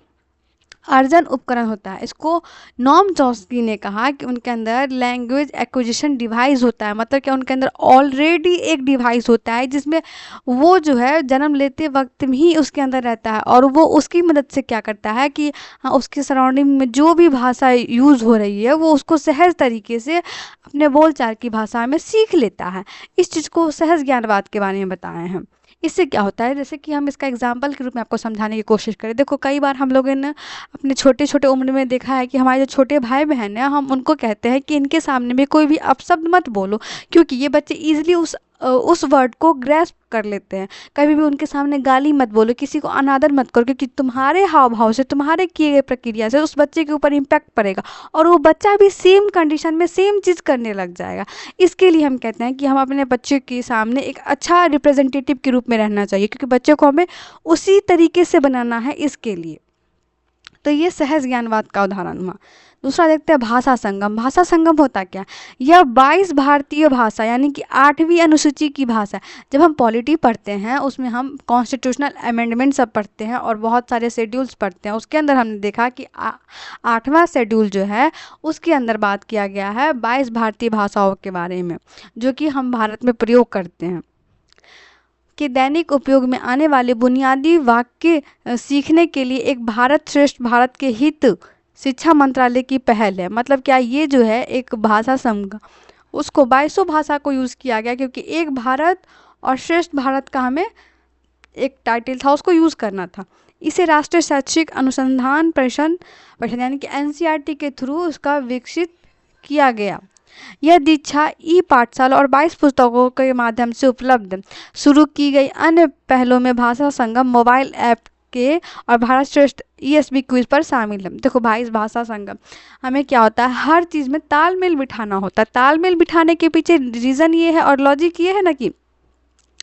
अर्जन उपकरण होता है। इसको नॉम चॉम्स्की ने कहा कि उनके अंदर लैंग्वेज एक्विजिशन डिवाइस होता है। मतलब क्या, उनके अंदर ऑलरेडी एक डिवाइस होता है जिसमें वो जो है जन्म लेते वक्त में ही उसके अंदर रहता है, और वो उसकी मदद से क्या करता है कि हाँ, उसके सराउंडिंग में जो भी भाषा यूज़ हो रही है वो उसको सहज तरीके से अपने बोलचाल की भाषा में सीख लेता है। इस चीज़ को सहज ज्ञानवाद के बारे में बताए हैं। इससे क्या होता है, जैसे कि हम इसका एग्जाम्पल के रूप में आपको समझाने की कोशिश करें। देखो कई बार हम लोगों ने अपने छोटे छोटे उम्र में देखा है कि हमारे जो छोटे भाई बहन हैं, हम उनको कहते हैं कि इनके सामने में कोई भी अपशब्द मत बोलो, क्योंकि ये बच्चे ईजिली उस वर्ड को ग्रैस्प कर लेते हैं। कभी भी उनके सामने गाली मत बोलो, किसी को अनादर मत करो, क्योंकि तुम्हारे हाव भाव से, तुम्हारे किए गए प्रक्रिया से उस बच्चे के ऊपर इम्पैक्ट पड़ेगा और वो बच्चा भी सेम कंडीशन में सेम चीज़ करने लग जाएगा। इसके लिए हम कहते हैं कि हम अपने बच्चे के सामने एक अच्छा रिप्रेजेंटेटिव के रूप में रहना चाहिए, क्योंकि बच्चे को हमें उसी तरीके से बनाना है। इसके लिए तो ये सहज ज्ञानवाद का उदाहरण हुआ। दूसरा देखते हैं भाषा संगम। भाषा संगम होता क्या, यह 22 भारतीय भाषा यानी कि 8वीं अनुसूची की भाषा। जब हम पॉलिटी पढ़ते हैं उसमें हम कॉन्स्टिट्यूशनल अमेंडमेंट सब पढ़ते हैं और बहुत सारे शेड्यूल्स पढ़ते हैं। उसके अंदर हमने देखा कि 8वां शेड्यूल जो है उसके अंदर बात किया गया है 22 भारतीय भाषाओं के बारे में, जो कि हम भारत में प्रयोग करते हैं। के दैनिक उपयोग में आने वाले बुनियादी वाक्य सीखने के लिए एक भारत श्रेष्ठ भारत के हित शिक्षा मंत्रालय की पहल है। मतलब क्या, ये जो है एक भाषा संघ, उसको 22 भाषा को यूज़ किया गया, क्योंकि एक भारत और श्रेष्ठ भारत का हमें एक टाइटल था, उसको यूज़ करना था। इसे राष्ट्रीय शैक्षिक अनुसंधान परिषद यानी कि NCERT के थ्रू उसका विकसित किया गया। यह दीक्षा ई पाठशाला और 22 पुस्तकों के माध्यम से उपलब्ध। शुरू की गई अन्य पहलों में भाषा संगम मोबाइल ऐप के और भारत श्रेष्ठ ESB क्विज पर शामिल है। देखो भाई, इस भाषा संगम हमें क्या होता है, हर चीज़ में तालमेल बिठाना होता है। तालमेल बिठाने के पीछे रीज़न ये है और लॉजिक ये है ना कि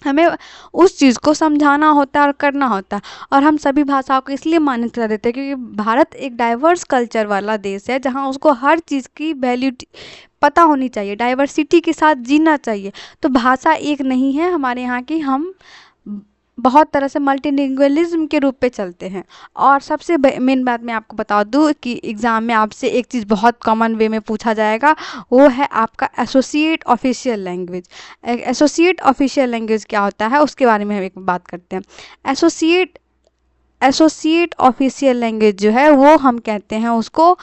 हमें उस चीज़ को समझाना होता है और करना होता है। और हम सभी भाषाओं को इसलिए मान्यता देते हैं क्योंकि भारत एक डाइवर्स कल्चर वाला देश है, जहाँ उसको हर चीज़ की वैल्यू पता होनी चाहिए, डाइवर्सिटी के साथ जीना चाहिए। तो भाषा एक नहीं है हमारे यहाँ की, हम बहुत तरह से मल्टीलिंगुअलिज्म के रूप पे चलते हैं। और सबसे मेन बात मैं आपको बता दूं कि एग्ज़ाम में आपसे एक चीज़ बहुत कॉमन वे में पूछा जाएगा, वो है आपका associate official language. Associate official language क्या होता है उसके बारे में हम एक बात करते हैं। एसोसिएट ऑफिशियल लैंग्वेज जो है वो हम कहते हैं उसको,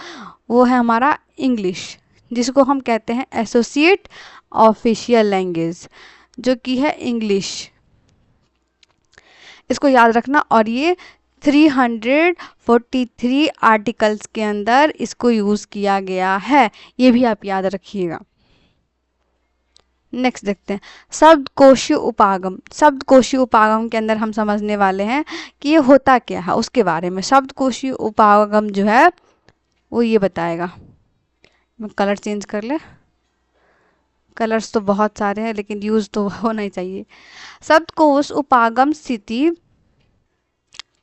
वो है हमारा इंग्लिश, जिसको हम कहते हैं एसोसिएट ऑफिशियल लैंग्वेज, जो कि है इंग्लिश। इसको याद रखना। और ये 343 आर्टिकल्स के अंदर इसको यूज़ किया गया है, ये भी आप याद रखिएगा। नेक्स्ट देखते हैं शब्दकोशीय उपागम। शब्दकोशीय उपागम के अंदर हम समझने वाले हैं कि ये होता क्या है, उसके बारे में। शब्दकोशीय उपागम जो है वो ये बताएगा। मैं कलर चेंज कर ले, कलर्स तो बहुत सारे हैं लेकिन यूज़ तो होना ही चाहिए। शब्दकोश उपागम स्थिति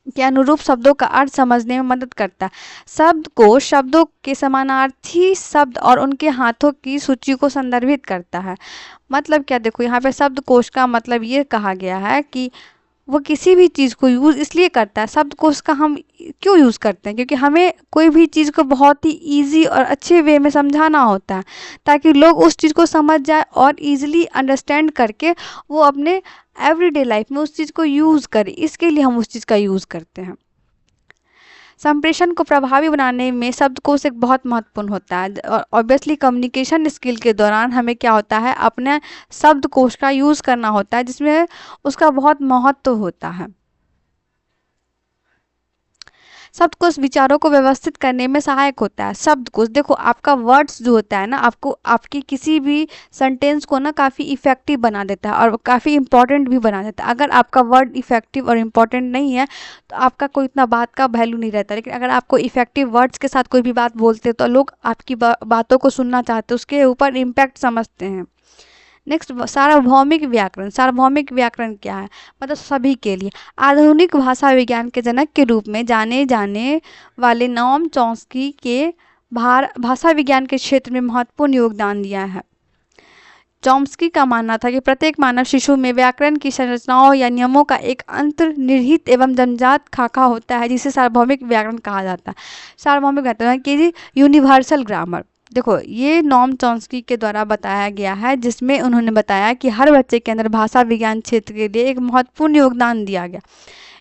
के अनुरूप शब्दों का अर्थ समझने में मदद करता है। शब्दकोश शब्दों के समानार्थी शब्द और उनके हाथों की सूची को संदर्भित करता है। मतलब क्या, देखो यहाँ पे शब्दकोश का मतलब ये कहा गया है कि वो किसी भी चीज़ को यूज़ इसलिए करता है। शब्दकोश का हम क्यों यूज़ करते हैं, क्योंकि हमें कोई भी चीज़ को बहुत ही इजी और अच्छे वे में समझाना होता है ताकि लोग उस चीज़ को समझ जाए और इजीली अंडरस्टैंड करके वो अपने एवरीडे लाइफ में उस चीज़ को यूज़ करें। इसके लिए हम उस चीज़ का यूज़ करते हैं। संप्रेषण को प्रभावी बनाने में शब्दकोश एक बहुत महत्वपूर्ण होता है और ऑब्वियसली कम्युनिकेशन स्किल के दौरान हमें क्या होता है, अपने शब्दकोश का यूज़ करना होता है जिसमें उसका बहुत महत्व होता है। शब्दकोश विचारों को व्यवस्थित करने में सहायक होता है। शब्दकोश देखो आपका वर्ड्स जो होता है ना, आपको आपकी किसी भी सेंटेंस को ना काफ़ी इफेक्टिव बना देता है और काफ़ी इंपॉर्टेंट भी बना देता है। अगर आपका वर्ड इफेक्टिव और इम्पॉर्टेंट नहीं है तो आपका कोई इतना बात का वैल्यू नहीं रहता। लेकिन अगर आपको इफेक्टिव वर्ड्स के साथ कोई भी बात बोलते हैं तो लोग आपकी बातों को सुनना चाहते हैं, उसके ऊपर इम्पैक्ट समझते हैं। नेक्स्ट सार्वभौमिक व्याकरण। सार्वभौमिक व्याकरण क्या है, मतलब सभी के लिए। आधुनिक भाषा विज्ञान के जनक के रूप में जाने जाने वाले नोम चॉम्स्की के भाषा विज्ञान के क्षेत्र में महत्वपूर्ण योगदान दिया है। चॉम्स्की का मानना था कि प्रत्येक मानव शिशु में व्याकरण की संरचनाओं या नियमों का एक अंतर्निहित एवं जन्मजात खाका होता है जिसे सार्वभौमिक व्याकरण कहा जाता है। सार्वभौमिक व्याकरण की यूनिवर्सल ग्रामर, देखो ये नोम चॉम्स्की के द्वारा बताया गया है जिसमें उन्होंने बताया कि हर बच्चे के अंदर भाषा विज्ञान क्षेत्र के लिए एक महत्वपूर्ण योगदान दिया गया।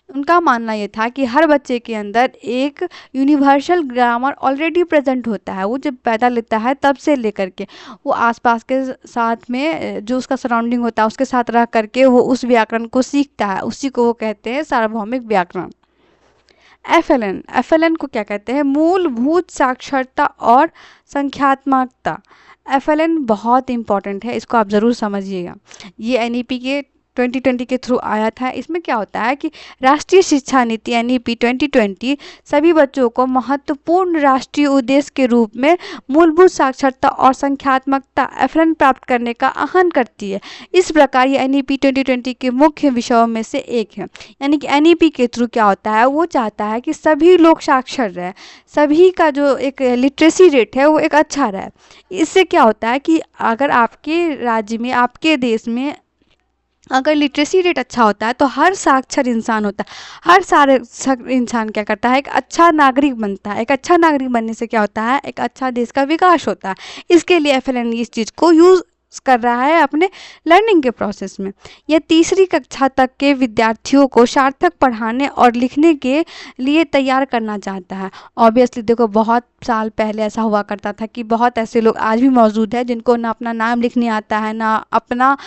उनका मानना ये था कि हर बच्चे के अंदर एक यूनिवर्सल ग्रामर ऑलरेडी प्रेजेंट होता है। वो जब पैदा लेता है तब से लेकर के वो आसपास के साथ में जो उसका सराउंडिंग होता है उसके साथ रह करके वो उस व्याकरण को सीखता है, उसी को वो कहते हैं सार्वभौमिक व्याकरण। एफएलएन को क्या कहते हैं, मूलभूत साक्षरता और संख्यात्मकता। एफएलएन बहुत इंपॉर्टेंट है, इसको आप ज़रूर समझिएगा। ये एनईपी के 2020 के थ्रू आया था। इसमें क्या होता है कि राष्ट्रीय शिक्षा नीति एनईपी 2020 सभी बच्चों को महत्वपूर्ण राष्ट्रीय उद्देश्य के रूप में मूलभूत साक्षरता और संख्यात्मकता एफएलएन प्राप्त करने का आह्वान करती है। इस प्रकार ये एनईपी 2020 के मुख्य विषयों में से एक है। यानी कि एनईपी के थ्रू क्या होता है, वो चाहता है कि सभी लोग साक्षर रहे, सभी का जो एक लिटरेसी रेट है वो एक अच्छा रहे। इससे क्या होता है कि अगर आपके राज्य में, आपके देश में अगर लिटरेसी रेट अच्छा होता है तो हर साक्षर इंसान होता है, हर सारे इंसान क्या करता है, एक अच्छा नागरिक बनता है। एक अच्छा नागरिक बनने से क्या होता है, एक अच्छा देश का विकास होता है। इसके लिए एफएलएन इस चीज़ को यूज़ कर रहा है अपने लर्निंग के प्रोसेस में। यह तीसरी कक्षा तक के विद्यार्थियों को सार्थक पढ़ाने और लिखने के लिए तैयार करना चाहता है। ऑब्वियसली देखो बहुत साल पहले ऐसा हुआ करता था कि बहुत ऐसे लोग आज भी मौजूद हैं जिनको ना अपना नाम लिखने आता है, ना अपना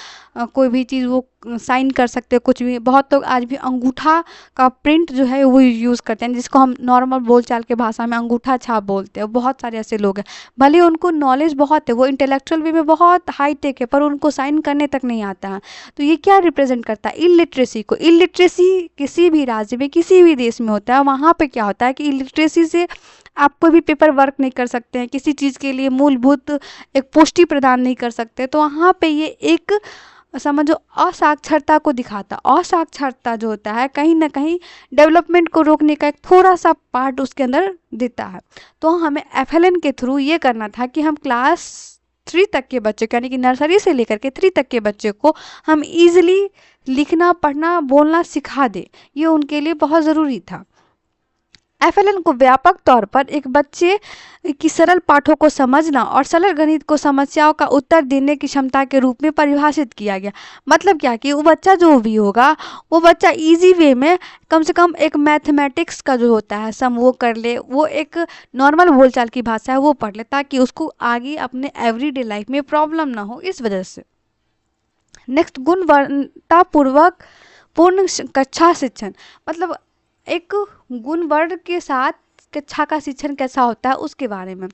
कोई भी चीज़ वो साइन कर सकते हैं, कुछ भी। बहुत लोग आज भी अंगूठा का प्रिंट जो है वो यूज़ करते हैं, जिसको हम नॉर्मल बोलचाल के भाषा में अंगूठा छाप बोलते हैं। बहुत सारे ऐसे लोग हैं, भले उनको नॉलेज बहुत है, वो इंटेलेक्चुअल वे में बहुत हाई टेक है, पर उनको साइन करने तक नहीं आता है। तो ये क्या रिप्रेजेंट करता है, इलिटरेसी को। इलिटरेसी किसी भी राज्य में, किसी भी देश में होता है। वहाँ पे क्या होता है कि इलिटरेसी से आप कोई भी पेपर वर्क नहीं कर सकते हैं, किसी चीज़ के लिए मूलभूत एक पुष्टि प्रदान नहीं कर सकते। तो वहाँ पे ये एक समझो असाक्षरता को दिखाता। असाक्षरता जो होता है कहीं ना कहीं डेवलपमेंट को रोकने का एक थोड़ा सा पार्ट उसके अंदर देता है। तो हमें एफएलएन के थ्रू ये करना था कि हम क्लास 3 तक के बच्चे यानी कि नर्सरी से लेकर के 3 तक के बच्चे को हम ईजिली लिखना, पढ़ना, बोलना सिखा दें। ये उनके लिए बहुत ज़रूरी था। एफएलएन को व्यापक तौर पर एक बच्चे की सरल पाठों को समझना और सरल गणित को समस्याओं का उत्तर देने की क्षमता के रूप में परिभाषित किया गया। मतलब क्या कि वो बच्चा जो भी होगा वो बच्चा इजी वे में कम से कम एक मैथमेटिक्स का जो होता है सम वो कर ले, वो एक नॉर्मल बोलचाल की भाषा है वो पढ़ ले, ताकि उसको आगे अपने एवरीडे लाइफ में प्रॉब्लम ना हो, इस वजह से। नेक्स्ट, गुणवत्तापूर्वक पूर्ण कक्षा शिक्षण। मतलब एक गुणवर्ग के साथ कक्षा का शिक्षण कैसा होता है उसके बारे में।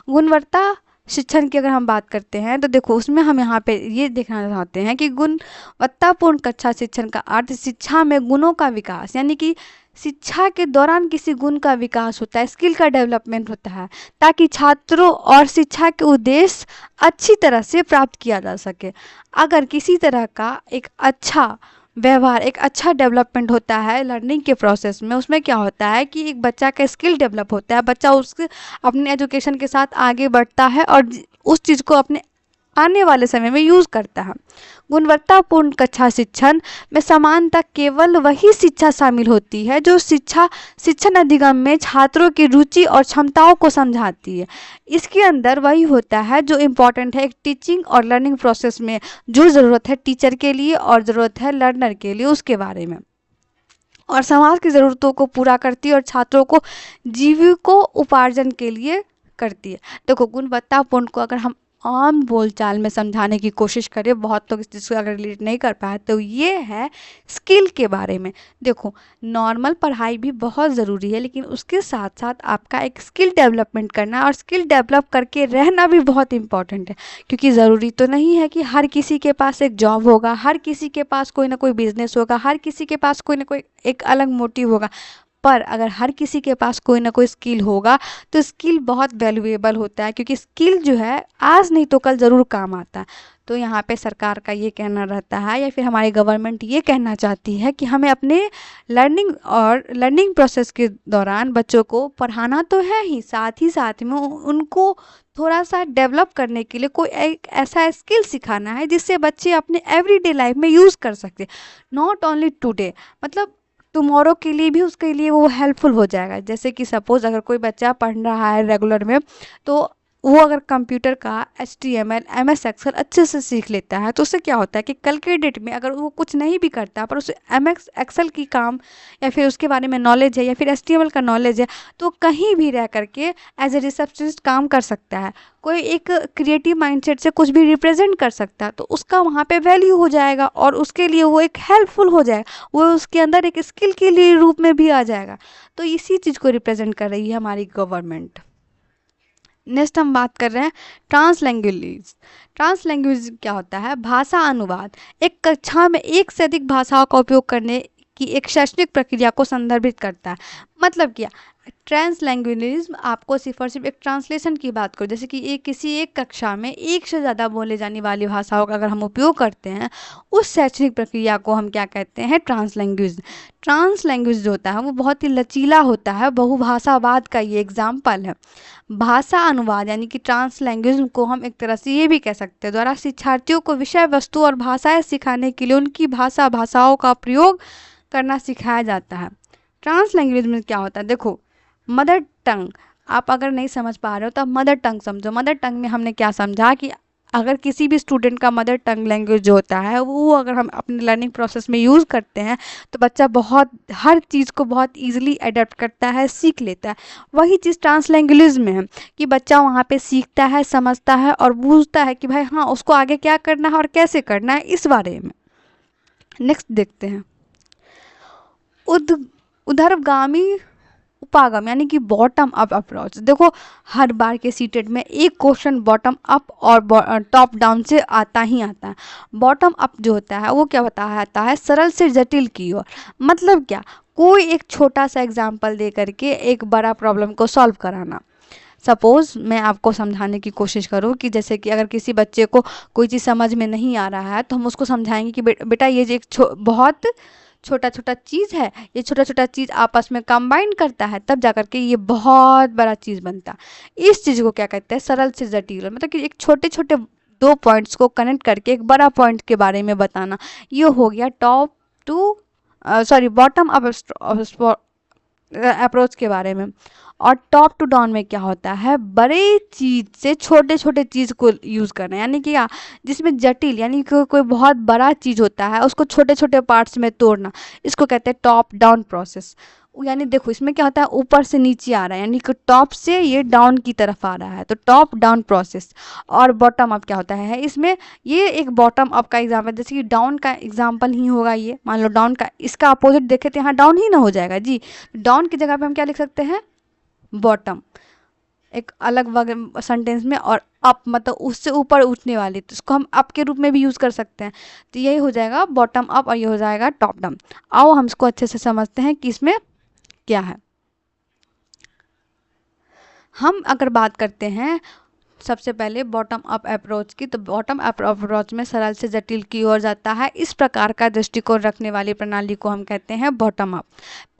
गुणवत्ता शिक्षण की अगर हम बात करते हैं तो देखो उसमें हम यहाँ पे ये देखना चाहते हैं कि गुणवत्तापूर्ण कक्षा शिक्षण का अर्थ शिक्षा में गुणों का विकास, यानी कि शिक्षा के दौरान किसी गुण का विकास होता है, स्किल का डेवलपमेंट होता है, ताकि छात्रों और शिक्षा के उद्देश्य अच्छी तरह से प्राप्त किया जा सके। अगर किसी तरह का एक अच्छा व्यवहार, एक अच्छा डेवलपमेंट होता है लर्निंग के प्रोसेस में, उसमें क्या होता है कि एक बच्चा का स्किल डेवलप होता है, बच्चा उसके अपने एजुकेशन के साथ आगे बढ़ता है और उस चीज़ को अपने आने वाले समय में यूज़ करता है। गुणवत्तापूर्ण कक्षा शिक्षण में समानता केवल वही शिक्षा शामिल होती है जो शिक्षण अधिगम में छात्रों की रुचि और क्षमताओं को समझाती है। इसके अंदर वही होता है जो इम्पोर्टेंट है एक टीचिंग और लर्निंग प्रोसेस में, जो ज़रूरत है टीचर के लिए और ज़रूरत है लर्नर के लिए उसके बारे में, और समाज की ज़रूरतों को पूरा करती है और छात्रों को जीविकोपार्जन के लिए करती है। देखो गुणवत्तापूर्ण को अगर हम आम बोलचाल में समझाने की कोशिश करें, बहुत लोग इस चीज़ को अगर रिलेट नहीं कर पाए, तो ये है स्किल के बारे में। देखो नॉर्मल पढ़ाई भी बहुत ज़रूरी है, लेकिन उसके साथ साथ आपका एक स्किल डेवलपमेंट करना और स्किल डेवलप करके रहना भी बहुत इंपॉर्टेंट है, क्योंकि ज़रूरी तो नहीं है कि हर किसी के पास एक जॉब होगा, हर किसी के पास कोई ना कोई बिजनेस होगा, हर किसी के पास कोई ना कोई एक अलग मोटिव होगा, पर अगर हर किसी के पास कोई ना कोई स्किल होगा तो स्किल बहुत वैल्यूएबल होता है, क्योंकि स्किल जो है आज नहीं तो कल ज़रूर काम आता है। तो यहाँ पे सरकार का ये कहना रहता है या फिर हमारी गवर्नमेंट ये कहना चाहती है कि हमें अपने लर्निंग प्रोसेस के दौरान बच्चों को पढ़ाना तो है ही साथ में उनको थोड़ा सा डेवलप करने के लिए कोई एक ऐसा स्किल सिखाना है जिससे बच्चे अपने एवरीडे लाइफ में यूज़ कर सकते, नॉट ओनली टुडे, मतलब टुमारो के लिए भी उसके लिए वो हेल्पफुल हो जाएगा। जैसे कि सपोज़ अगर कोई बच्चा पढ़ रहा है रेगुलर में, तो वो अगर कंप्यूटर का HTML MS एक्सेल अच्छे से सीख लेता है तो उससे क्या होता है कि कल के डेट में अगर वो कुछ नहीं भी करता पर उसे MS एक्सेल की काम या फिर उसके बारे में नॉलेज है या फिर HTML का नॉलेज है, तो कहीं भी रह करके एज ए रिसेप्शनिस्ट काम कर सकता है। कोई एक क्रिएटिव माइंडसेट से कुछ भी रिप्रेजेंट कर सकता है तो उसका वहाँ पे वैल्यू हो जाएगा और उसके लिए वो एक हेल्पफुल हो जाएगा, वो उसके अंदर एक स्किल के लिए रूप में भी आ जाएगा। तो इसी चीज़ को रिप्रेजेंट कर रही है हमारी गवर्नमेंट। नेक्स्ट हम बात कर रहे हैं ट्रांसलैंग्वेज। ट्रांसलैंग्वेज क्या होता है? भाषा अनुवाद। एक कक्षा में एक से अधिक भाषाओं का उपयोग करने की एक शैक्षणिक प्रक्रिया को संदर्भित करता है। मतलब क्या? ट्रांसलैंग्वेजिज्म आपको सिर्फ और सिर्फ एक ट्रांसलेशन की बात करो, जैसे कि किसी एक कक्षा में एक से ज़्यादा बोले जाने वाली भाषाओं का अगर हम उपयोग करते हैं, उस शैक्षणिक प्रक्रिया को हम क्या कहते हैं? ट्रांसलैंग्वेज। ट्रांसलैंग्वेज जो होता है वो बहुत ही लचीला होता है, बहुभाषावाद का ये एग्जाम्पल है। भाषा अनुवाद यानी कि ट्रांसलैंग्वेज को हम एक तरह से ये भी कह सकते हैं द्वारा शिक्षार्थियों को विषय वस्तु और भाषाएं सिखाने के लिए उनकी भाषाओं का प्रयोग करना सिखाया जाता है। ट्रांसलैंग्वेज में क्या होता है? देखो मदर टंग, आप अगर नहीं समझ पा रहे हो तो आप मदर टंग समझो। मदर टंग में हमने क्या समझा कि अगर किसी भी स्टूडेंट का मदर टंग लैंग्वेज जो होता है वो अगर हम अपने लर्निंग प्रोसेस में यूज़ करते हैं तो बच्चा बहुत हर चीज़ को बहुत ईजिली अडेप्ट करता है, सीख लेता है। वही चीज़ ट्रांसलैंग्वेज में है कि बच्चा वहाँ पे सीखता है, समझता है और बूझता है कि भाई हाँ उसको आगे क्या करना है और कैसे करना है, इस बारे में। नेक्स्ट देखते हैं उधर्वगामी उपागम यानी कि बॉटम अप अप्रोच। देखो हर बार के सीटेट में एक क्वेश्चन बॉटम अप और टॉप डाउन से आता ही आता है। बॉटम अप जो होता है वो क्या बताता है? सरल से जटिल की ओर। मतलब क्या? कोई एक छोटा सा एग्जाम्पल दे करके एक बड़ा प्रॉब्लम को सॉल्व कराना। सपोज़ मैं आपको समझाने की कोशिश करूँ कि जैसे कि अगर किसी बच्चे को कोई चीज़ समझ में नहीं आ रहा है तो हम उसको समझाएंगे कि बेटा ये जो एक बहुत छोटा छोटा चीज़ है, ये छोटा छोटा चीज़ आपस में कंबाइन करता है तब जा कर के ये बहुत बड़ा चीज़ बनता है। इस चीज़ को क्या कहते हैं? सरल से जटिल। मतलब कि एक छोटे छोटे दो पॉइंट्स को कनेक्ट करके एक बड़ा पॉइंट के बारे में बताना, ये हो गया बॉटम अप अप्रोच के बारे में। और टॉप टू डाउन में क्या होता है? बड़े चीज़ से छोटे छोटे चीज़ को यूज़ करना, यानी कि जिसमें जटिल यानी कि कोई बहुत बड़ा चीज़ होता है उसको छोटे छोटे पार्ट्स में तोड़ना, इसको कहते हैं टॉप डाउन प्रोसेस। यानी देखो इसमें क्या होता है, ऊपर से नीचे आ रहा है, यानी कि टॉप से ये डाउन की तरफ आ रहा है, तो टॉप डाउन प्रोसेस। और बॉटम अप क्या होता है इसमें, ये एक बॉटम अप का एग्जाम्पल, जैसे कि डाउन का एग्जाम्पल ही होगा ये, मान लो डाउन का, इसका अपोजिट देखे तो यहाँ डाउन ही ना हो जाएगा जी। डाउन की जगह पे हम क्या लिख सकते हैं, बॉटम, एक अलग सेंटेंस में। और अप मतलब उससे ऊपर उठने वाली, तो इसको हम अप के रूप में भी यूज़ कर सकते हैं। तो यही हो जाएगा बॉटम अप और ये हो जाएगा टॉप डाउन। आओ हम इसको अच्छे से समझते हैं कि इसमें क्या है। हम अगर बात करते हैं सबसे पहले बॉटम अप अप्रोच की, तो बॉटम अप अप्रोच में सरल से जटिल की ओर जाता है, इस प्रकार का दृष्टिकोण रखने वाली प्रणाली को हम कहते हैं बॉटम अप।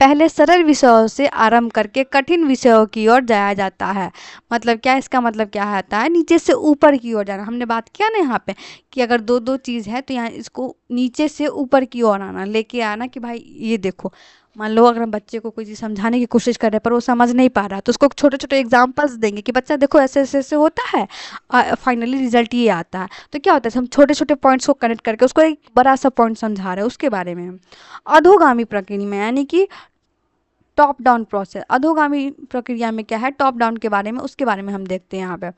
पहले सरल विषयों से आरंभ करके कठिन विषयों की ओर जाया जाता है। मतलब क्या, इसका मतलब क्या आता है, नीचे से ऊपर की ओर जाना। हमने बात किया ना यहाँ पे कि अगर दो दो चीज़ है तो यहाँ इसको नीचे से ऊपर की ओर आना, लेके आना कि भाई ये देखो। मान लो अगर हम बच्चे को कोई चीज़ समझाने की कोशिश कर रहे हैं पर वो समझ नहीं पा रहा है, तो उसको छोटे छोटे एग्जांपल्स देंगे कि बच्चा देखो ऐसे ऐसे ऐसे होता है, फाइनली रिजल्ट ये आता है। तो क्या होता है, हम छोटे छोटे पॉइंट्स को कनेक्ट करके उसको एक बड़ा सा पॉइंट समझा रहे हैं, उसके बारे में हम अधोगामी प्रक्रिया में, यानी कि टॉप डाउन प्रोसेस। अधोगामी प्रक्रिया में क्या है, टॉप डाउन के बारे में, उसके बारे में हम देखते हैं यहाँ पे,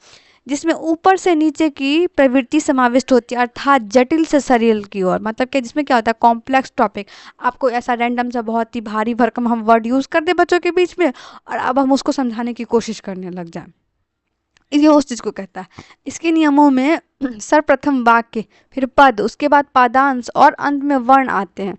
जिसमें ऊपर से नीचे की प्रवृत्ति समाविष्ट होती है, अर्थात जटिल से सरल की ओर। मतलब क्या, जिसमें क्या होता है, कॉम्प्लेक्स टॉपिक, आपको ऐसा रैंडम सा बहुत ही भारी भरकम हम वर्ड यूज़ कर दे बच्चों के बीच में, और अब हम उसको समझाने की कोशिश करने लग जाए, ये उस चीज़ को कहता है। इसके नियमों में सर्वप्रथम वाक्य, फिर पद, उसके बाद पादांश और अंत में वर्ण आते हैं।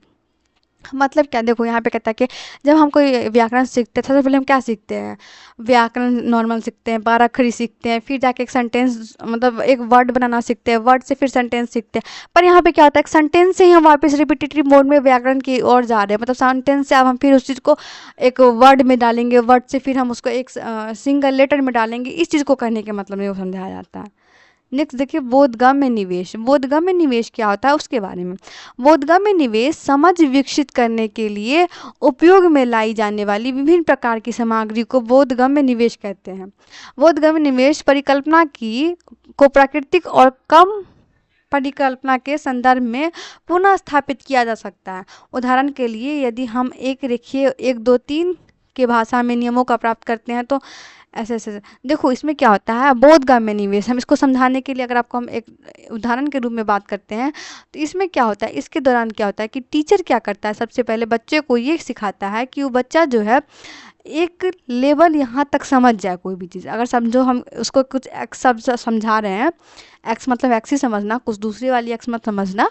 मतलब क्या, देखो यहाँ पे कहता है कि जब हम कोई व्याकरण सीखते हैं, सबसे पहले हम क्या सीखते हैं, व्याकरण नॉर्मल सीखते हैं, बाराखड़ी सीखते हैं, फिर जाके एक सेंटेंस मतलब एक वर्ड बनाना सीखते हैं, वर्ड से फिर सेंटेंस सीखते हैं। पर यहाँ पे क्या होता है, एक सेंटेंस से ही हम वापस रिपीटेटिव मोड में व्याकरण की ओर जा रहे हैं। मतलब सेंटेंस से अब हम फिर उस चीज़ को एक वर्ड में डालेंगे, वर्ड से फिर हम उसको एक सिंगल लेटर में डालेंगे। इस चीज़ को कहने के मतलब में वो समझाया जाता है। नेक्स्ट देखिए, बोधगम्य निवेश। बोधगम्य निवेश क्या होता है उसके बारे में। बोधगम्य निवेश समझ विकसित करने के लिए उपयोग में लाई जाने वाली विभिन्न प्रकार की सामग्री को बोधगम्य निवेश कहते हैं। बोधगम्य निवेश परिकल्पना की को प्राकृतिक और कम परिकल्पना के संदर्भ में पुनः स्थापित किया जा सकता है। उदाहरण के लिए यदि हम एक रेखीय 1 2 3 के भाषा में नियमों का प्राप्त करते हैं, तो ऐसे ऐसे देखो इसमें क्या होता है, बोधगम्य निवेश। हम इसको समझाने के लिए अगर आपको हम एक उदाहरण के रूप में बात करते हैं, तो इसमें क्या होता है, इसके दौरान क्या होता है कि टीचर क्या करता है, सबसे पहले बच्चे को ये सिखाता है कि वो बच्चा जो है एक लेवल यहाँ तक समझ जाए कोई भी चीज़। अगर समझो हम उसको कुछ एक्स शब्द समझा रहे हैं, एक्स मतलब एक्स ही समझना, कुछ दूसरी वाली एक्स मत समझना,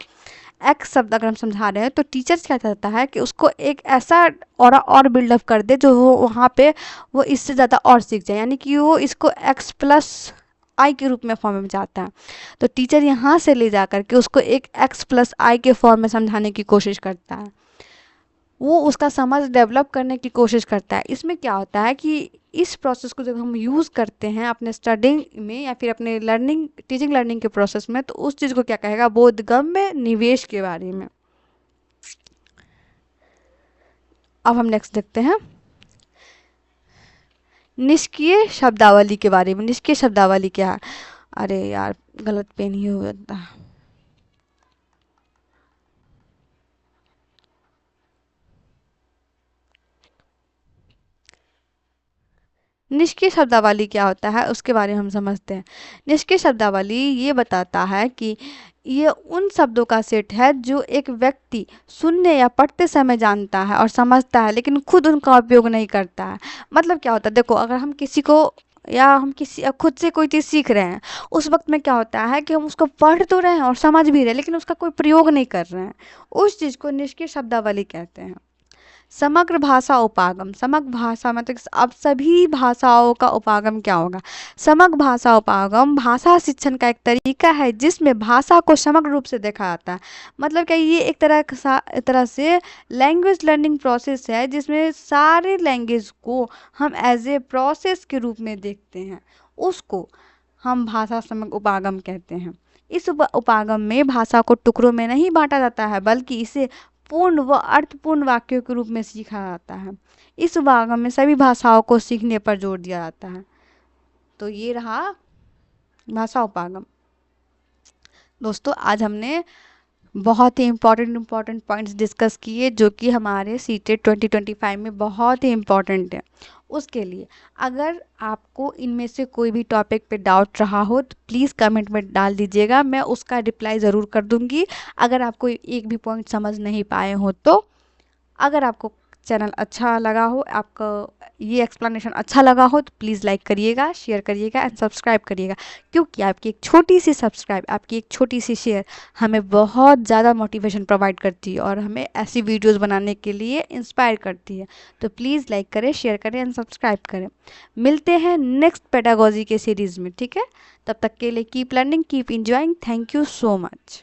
एक्स शब्द अगर हम समझा रहे हैं, तो टीचर क्या चाहता है कि उसको एक ऐसा और बिल्डअप कर दे जो वो वहाँ पे वो इससे ज़्यादा और सीख जाए, यानी कि वो इसको एक्स प्लस आई के रूप में फॉर्म में चाहता है। तो टीचर यहाँ से ले जा कर के उसको एक एक्स प्लस आई के फॉर्म में समझाने की कोशिश करता है, वो उसका समझ डेवलप करने की कोशिश करता है। इसमें क्या होता है कि इस प्रोसेस को जब हम यूज़ करते हैं अपने स्टडिंग में या फिर अपने लर्निंग टीचिंग लर्निंग के प्रोसेस में, तो उस चीज़ को क्या कहेगा, बोधगम्य निवेश के बारे में। अब हम नेक्स्ट देखते हैं निष्क्रिय शब्दावली के बारे में। निष्क्रिय शब्दावली क्या है, अरे यार गलत पेन ही हो जाता है। निष्क्रिय शब्दावली क्या होता है उसके बारे में हम समझते हैं। निष्क्रिय शब्दावली ये बताता है कि ये उन शब्दों का सेट है जो एक व्यक्ति सुनने या पढ़ते समय जानता है और समझता है, लेकिन खुद उनका उपयोग नहीं करता है। मतलब क्या होता है, देखो अगर हम किसी को या हम किसी खुद से कोई चीज़ सीख रहे हैं, उस वक्त में क्या होता है कि हम उसको पढ़ तो रहे हैं और समझ भी रहे हैं, लेकिन उसका कोई प्रयोग नहीं कर रहे हैं। उस चीज़ को निष्क्रिय शब्दावली कहते हैं। समग्र भाषा उपागम। समग्र भाषा मतलब अब सभी भाषाओं का उपागम क्या होगा। समग्र भाषा उपागम भाषा शिक्षण का एक तरीका है जिसमें भाषा को समग्र रूप से देखा जाता है। मतलब क्या, ये एक तरह से लैंग्वेज लर्निंग प्रोसेस है जिसमें सारे लैंग्वेज को हम एज ए प्रोसेस के रूप में देखते हैं, उसको हम भाषा समग्र उपागम कहते हैं। इस उपागम में भाषा को टुकड़ों में नहीं बांटा जाता है, बल्कि इसे पूर्ण व अर्थपूर्ण वाक्यों के रूप में सीखा जाता है। इस उपागम में सभी भाषाओं को सीखने पर जोर दिया जाता है। तो ये रहा भाषा उपागम। दोस्तों आज हमने बहुत ही इम्पॉर्टेंट पॉइंट्स डिस्कस किए जो कि हमारे सीटेट 2025 में बहुत ही इम्पॉर्टेंट है। उसके लिए अगर आपको इनमें से कोई भी टॉपिक पे डाउट रहा हो तो प्लीज़ कमेंट में डाल दीजिएगा, मैं उसका रिप्लाई ज़रूर कर दूंगी। अगर आपको एक भी पॉइंट समझ नहीं पाए हो तो अगर आपको चैनल अच्छा लगा हो, आपको ये एक्सप्लेनेशन अच्छा लगा हो तो प्लीज़ लाइक करिएगा, शेयर करिएगा एंड सब्सक्राइब करिएगा, क्योंकि आपकी एक छोटी सी सब्सक्राइब, आपकी एक छोटी सी शेयर हमें बहुत ज़्यादा मोटिवेशन प्रोवाइड करती है और हमें ऐसी वीडियोस बनाने के लिए इंस्पायर करती है। तो प्लीज़ लाइक करें, शेयर करें एंड सब्सक्राइब करें। मिलते हैं नेक्स्ट पेडागोजी के सीरीज़ में, ठीक है? तब तक के लिए keep learning, keep enjoying. Thank you so much.